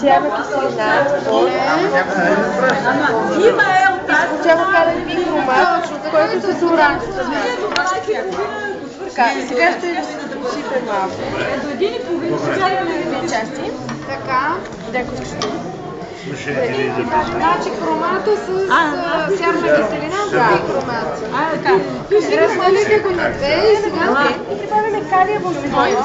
сярна киселина, получава кален бихромат, който се оранжева. Така, сега ще сипем малко. До 1,5 Две части. Така. Значи хромата с сярна киселина с бихромат. Разделите го на две и сега прибавяме калия в своя.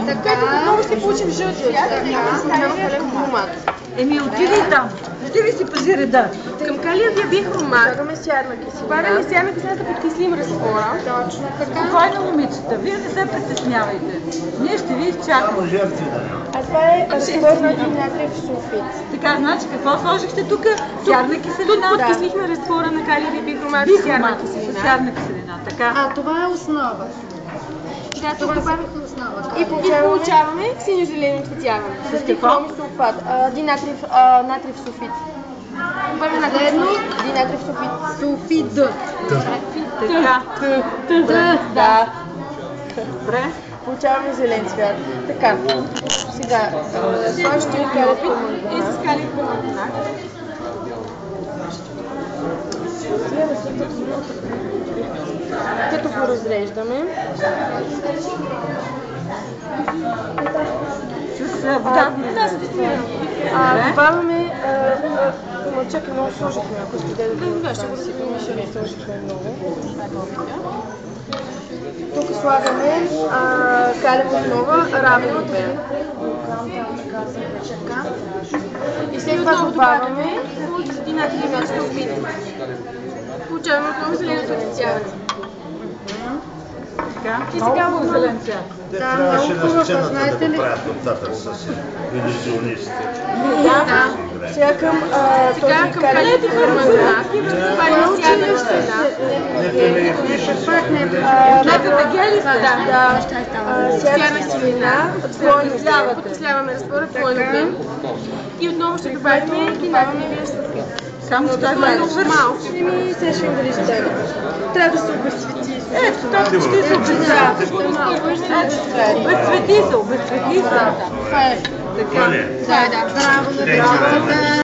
Така, отново ще получим жълт цвят и получава кален бихромат. Еми, отидай там. Отидай си пази реда. Към калиевия бихромат слагаме сярна киселина. Добавяме сярна киселина да подкислим разтвора. Точно така. Спокойно, момичета, вие не се притеснявайте. Ние ще ви изчакаме. А това е разтвор на динатриев сулфид. Така, значи какво сложихте тук? Сярна киселина. Тук подкислихме разтвора на калиевия бихромат и сярна киселина. Сярна киселина, така. Това е основа. Да, тук добавихме основа. и получаваме синьо-зелено цветяване. С дихроми сулфат, натриев сулфид. Заедно динатриев сулфид. Сулфид. Така. Да. Добре. Получаваме зелен цвят. Така. Сега сложите калиев и с калиев перманганат. Като го разреждаме. С вода. Добавяме... Чакай, много сложихме, ако искате да ще го разсипаме, ще не сложихме много. Тук слагаме калиева основа, равно 2. И след това добавяме динатриев сулфид. Получаваме отново зелено цветяване. И сега го зелен цвят. Те трябваше на сцената да го правят оттатък с иллюзионистите. Да. Сега към калиев перманганат добавим сярна киселина. Сярна киселина, подкисляваме разтвора, двойно. И отново ще добавим динатриевия сулфид. Само че това е много малко. Еми, сега ще видим дали ще стане. Трябва да се обезцвети. Ето, това ще се обезцвети. Обезцвети се, обезцвети се. Това е. Така. Браво,